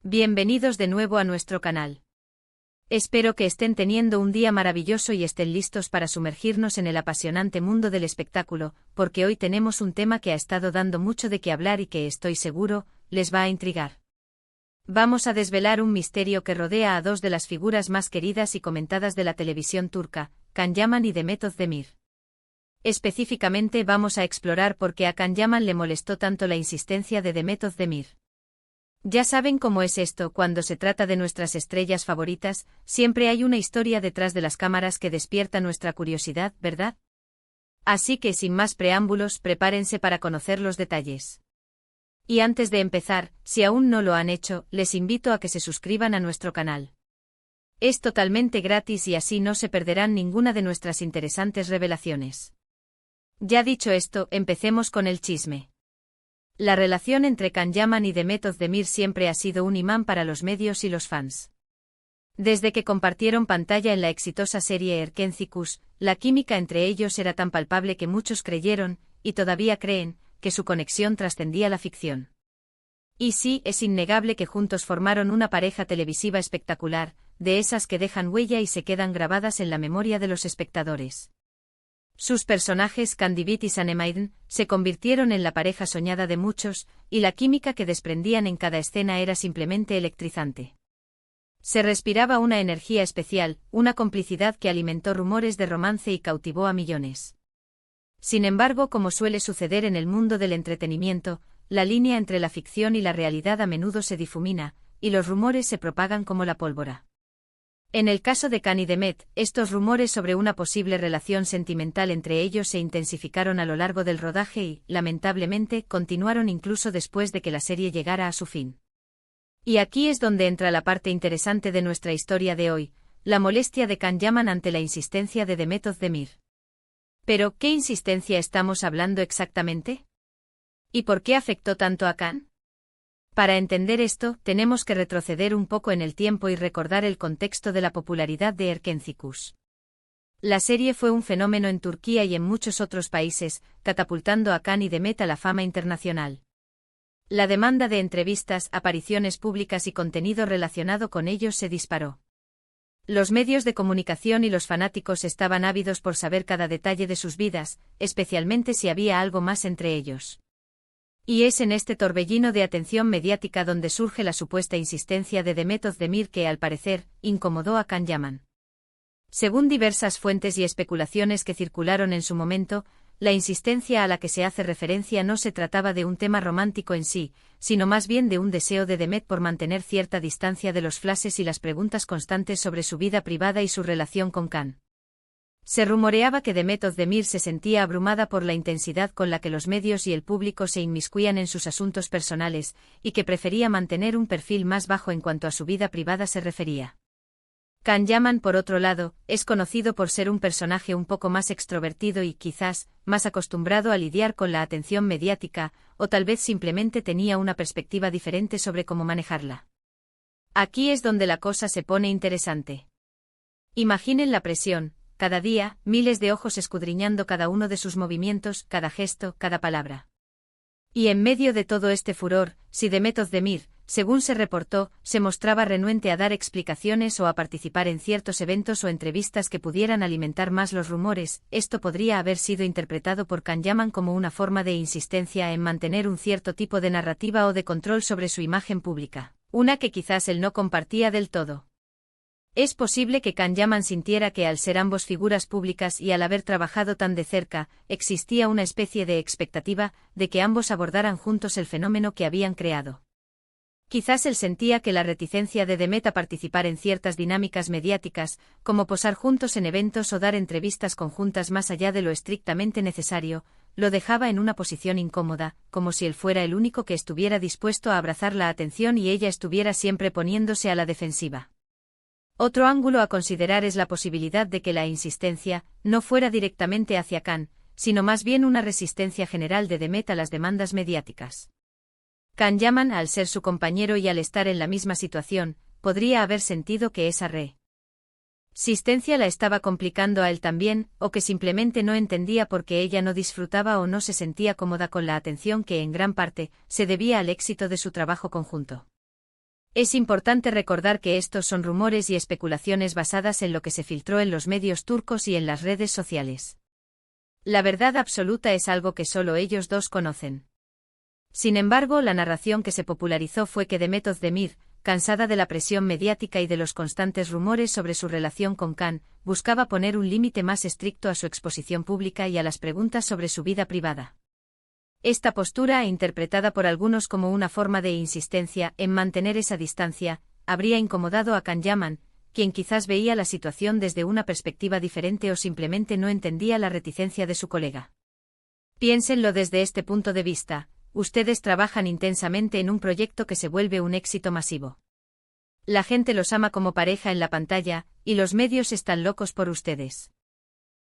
Bienvenidos de nuevo a nuestro canal. Espero que estén teniendo un día maravilloso y estén listos para sumergirnos en el apasionante mundo del espectáculo, porque hoy tenemos un tema que ha estado dando mucho de qué hablar y que estoy seguro, les va a intrigar. Vamos a desvelar un misterio que rodea a dos de las figuras más queridas y comentadas de la televisión turca, Can Yaman y Demet Özdemir. Específicamente vamos a explorar por qué a Can Yaman le molestó tanto la insistencia de Demet Özdemir. Ya saben cómo es esto cuando se trata de nuestras estrellas favoritas, siempre hay una historia detrás de las cámaras que despierta nuestra curiosidad, ¿verdad? Así que sin más preámbulos, prepárense para conocer los detalles. Y antes de empezar, si aún no lo han hecho, les invito a que se suscriban a nuestro canal. Es totalmente gratis y así no se perderán ninguna de nuestras interesantes revelaciones. Ya dicho esto, empecemos con el chisme. La relación entre Can Yaman y Demet Özdemir siempre ha sido un imán para los medios y los fans. Desde que compartieron pantalla en la exitosa serie Erkenci, la química entre ellos era tan palpable que muchos creyeron, y todavía creen, que su conexión trascendía la ficción. Y sí, es innegable que juntos formaron una pareja televisiva espectacular, de esas que dejan huella y se quedan grabadas en la memoria de los espectadores. Sus personajes Candivit y Sanemaiden se convirtieron en la pareja soñada de muchos, y la química que desprendían en cada escena era simplemente electrizante. Se respiraba una energía especial, una complicidad que alimentó rumores de romance y cautivó a millones. Sin embargo, como suele suceder en el mundo del entretenimiento, la línea entre la ficción y la realidad a menudo se difumina, y los rumores se propagan como la pólvora. En el caso de Can y Demet, estos rumores sobre una posible relación sentimental entre ellos se intensificaron a lo largo del rodaje y, lamentablemente, continuaron incluso después de que la serie llegara a su fin. Y aquí es donde entra la parte interesante de nuestra historia de hoy, la molestia de Can Yaman ante la insistencia de Demet Özdemir. Pero, ¿qué insistencia estamos hablando exactamente? ¿Y por qué afectó tanto a Can? Para entender esto, tenemos que retroceder un poco en el tiempo y recordar el contexto de la popularidad de Erkenci. La serie fue un fenómeno en Turquía y en muchos otros países, catapultando a Can y Demet a la fama internacional. La demanda de entrevistas, apariciones públicas y contenido relacionado con ellos se disparó. Los medios de comunicación y los fanáticos estaban ávidos por saber cada detalle de sus vidas, especialmente si había algo más entre ellos. Y es en este torbellino de atención mediática donde surge la supuesta insistencia de Demet Özdemir que, al parecer, incomodó a Can Yaman. Según diversas fuentes y especulaciones que circularon en su momento, la insistencia a la que se hace referencia no se trataba de un tema romántico en sí, sino más bien de un deseo de Demet por mantener cierta distancia de los flashes y las preguntas constantes sobre su vida privada y su relación con Can. Se rumoreaba que Demet Özdemir se sentía abrumada por la intensidad con la que los medios y el público se inmiscuían en sus asuntos personales, y que prefería mantener un perfil más bajo en cuanto a su vida privada se refería. Can Yaman, por otro lado, es conocido por ser un personaje un poco más extrovertido y, quizás, más acostumbrado a lidiar con la atención mediática, o tal vez simplemente tenía una perspectiva diferente sobre cómo manejarla. Aquí es donde la cosa se pone interesante. Imaginen la presión. Cada día, miles de ojos escudriñando cada uno de sus movimientos, cada gesto, cada palabra. Y en medio de todo este furor, si Demet Özdemir, según se reportó, se mostraba renuente a dar explicaciones o a participar en ciertos eventos o entrevistas que pudieran alimentar más los rumores, esto podría haber sido interpretado por Can Yaman como una forma de insistencia en mantener un cierto tipo de narrativa o de control sobre su imagen pública, una que quizás él no compartía del todo. Es posible que Can Yaman sintiera que al ser ambos figuras públicas y al haber trabajado tan de cerca, existía una especie de expectativa de que ambos abordaran juntos el fenómeno que habían creado. Quizás él sentía que la reticencia de Demet a participar en ciertas dinámicas mediáticas, como posar juntos en eventos o dar entrevistas conjuntas más allá de lo estrictamente necesario, lo dejaba en una posición incómoda, como si él fuera el único que estuviera dispuesto a abrazar la atención y ella estuviera siempre poniéndose a la defensiva. Otro ángulo a considerar es la posibilidad de que la insistencia no fuera directamente hacia Can, sino más bien una resistencia general de Demet a las demandas mediáticas. Can Yaman, al ser su compañero y al estar en la misma situación, podría haber sentido que esa resistencia la estaba complicando a él también, o que simplemente no entendía por qué ella no disfrutaba o no se sentía cómoda con la atención que en gran parte se debía al éxito de su trabajo conjunto. Es importante recordar que estos son rumores y especulaciones basadas en lo que se filtró en los medios turcos y en las redes sociales. La verdad absoluta es algo que solo ellos dos conocen. Sin embargo, la narración que se popularizó fue que Demet Özdemir, cansada de la presión mediática y de los constantes rumores sobre su relación con Can, buscaba poner un límite más estricto a su exposición pública y a las preguntas sobre su vida privada. Esta postura, interpretada por algunos como una forma de insistencia en mantener esa distancia, habría incomodado a Can Yaman, quien quizás veía la situación desde una perspectiva diferente o simplemente no entendía la reticencia de su colega. Piénsenlo desde este punto de vista. Ustedes trabajan intensamente en un proyecto que se vuelve un éxito masivo. La gente los ama como pareja en la pantalla, y los medios están locos por ustedes.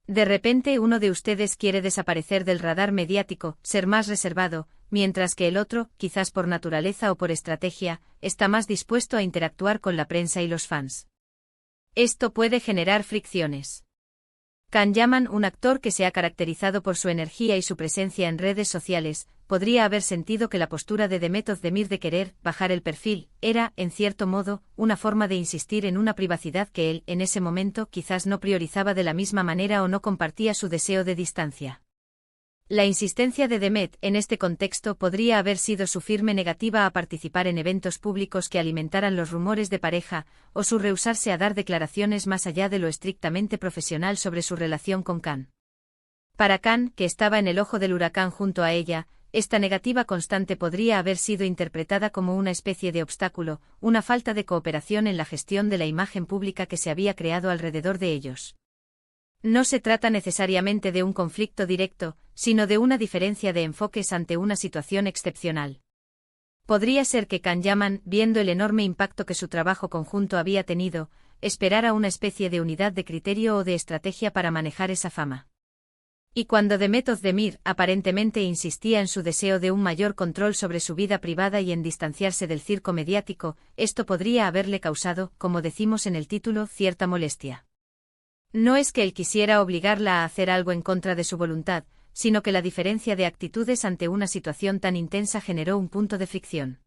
De repente uno de ustedes quiere desaparecer del radar mediático, ser más reservado, mientras que el otro, quizás por naturaleza o por estrategia, está más dispuesto a interactuar con la prensa y los fans. Esto puede generar fricciones. Can Yaman, un actor que se ha caracterizado por su energía y su presencia en redes sociales, podría haber sentido que la postura de Demet Özdemir de querer bajar el perfil era, en cierto modo, una forma de insistir en una privacidad que él, en ese momento, quizás no priorizaba de la misma manera o no compartía su deseo de distancia. La insistencia de Demet en este contexto podría haber sido su firme negativa a participar en eventos públicos que alimentaran los rumores de pareja, o su rehusarse a dar declaraciones más allá de lo estrictamente profesional sobre su relación con Can. Para Can, que estaba en el ojo del huracán junto a ella, esta negativa constante podría haber sido interpretada como una especie de obstáculo, una falta de cooperación en la gestión de la imagen pública que se había creado alrededor de ellos. No se trata necesariamente de un conflicto directo, sino de una diferencia de enfoques ante una situación excepcional. Podría ser que Can Yaman, viendo el enorme impacto que su trabajo conjunto había tenido, esperara una especie de unidad de criterio o de estrategia para manejar esa fama. Y cuando Demet Özdemir aparentemente insistía en su deseo de un mayor control sobre su vida privada y en distanciarse del circo mediático, esto podría haberle causado, como decimos en el título, cierta molestia. No es que él quisiera obligarla a hacer algo en contra de su voluntad, sino que la diferencia de actitudes ante una situación tan intensa generó un punto de fricción.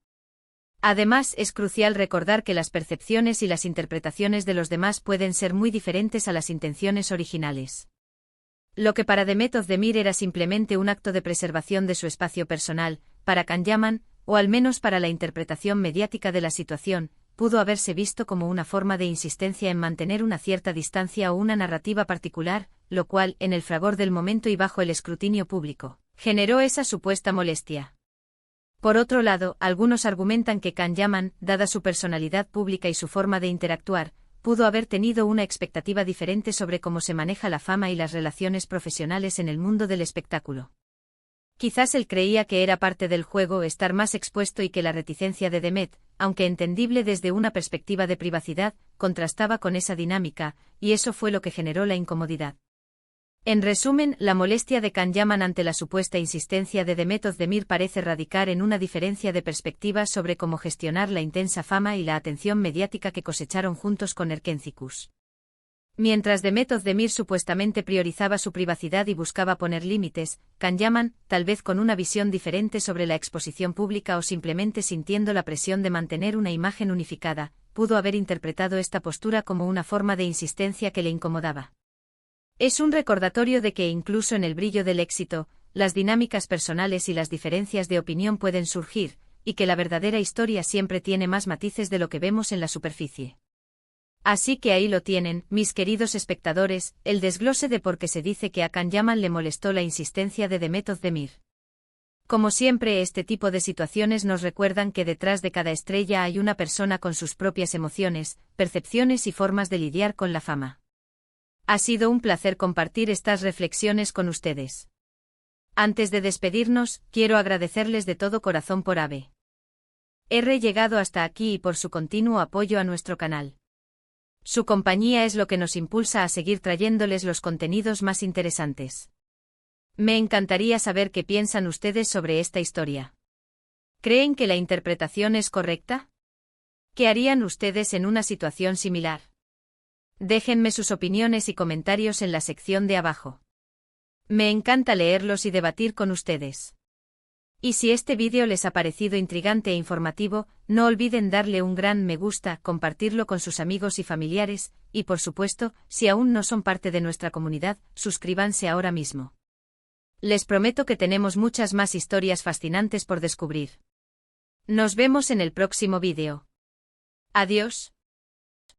Además, es crucial recordar que las percepciones y las interpretaciones de los demás pueden ser muy diferentes a las intenciones originales. Lo que para Demet Özdemir era simplemente un acto de preservación de su espacio personal, para Can Yaman, o al menos para la interpretación mediática de la situación, pudo haberse visto como una forma de insistencia en mantener una cierta distancia o una narrativa particular, lo cual, en el fragor del momento y bajo el escrutinio público, generó esa supuesta molestia. Por otro lado, algunos argumentan que Can Yaman, dada su personalidad pública y su forma de interactuar, pudo haber tenido una expectativa diferente sobre cómo se maneja la fama y las relaciones profesionales en el mundo del espectáculo. Quizás él creía que era parte del juego estar más expuesto y que la reticencia de Demet, aunque entendible desde una perspectiva de privacidad, contrastaba con esa dinámica, y eso fue lo que generó la incomodidad. En resumen, la molestia de Can Yaman ante la supuesta insistencia de Demet Özdemir parece radicar en una diferencia de perspectivas sobre cómo gestionar la intensa fama y la atención mediática que cosecharon juntos con Erkencikus. Mientras Demet Özdemir supuestamente priorizaba su privacidad y buscaba poner límites, Can Yaman, tal vez con una visión diferente sobre la exposición pública o simplemente sintiendo la presión de mantener una imagen unificada, pudo haber interpretado esta postura como una forma de insistencia que le incomodaba. Es un recordatorio de que incluso en el brillo del éxito, las dinámicas personales y las diferencias de opinión pueden surgir, y que la verdadera historia siempre tiene más matices de lo que vemos en la superficie. Así que ahí lo tienen, mis queridos espectadores, el desglose de por qué se dice que a Can Yaman le molestó la insistencia de Demet Özdemir. Como siempre, este tipo de situaciones nos recuerdan que detrás de cada estrella hay una persona con sus propias emociones, percepciones y formas de lidiar con la fama. Ha sido un placer compartir estas reflexiones con ustedes. Antes de despedirnos, quiero agradecerles de todo corazón por haber llegado hasta aquí y por su continuo apoyo a nuestro canal. Su compañía es lo que nos impulsa a seguir trayéndoles los contenidos más interesantes. Me encantaría saber qué piensan ustedes sobre esta historia. ¿Creen que la interpretación es correcta? ¿Qué harían ustedes en una situación similar? Déjenme sus opiniones y comentarios en la sección de abajo. Me encanta leerlos y debatir con ustedes. Y si este vídeo les ha parecido intrigante e informativo, no olviden darle un gran me gusta, compartirlo con sus amigos y familiares, y por supuesto, si aún no son parte de nuestra comunidad, suscríbanse ahora mismo. Les prometo que tenemos muchas más historias fascinantes por descubrir. Nos vemos en el próximo vídeo. Adiós.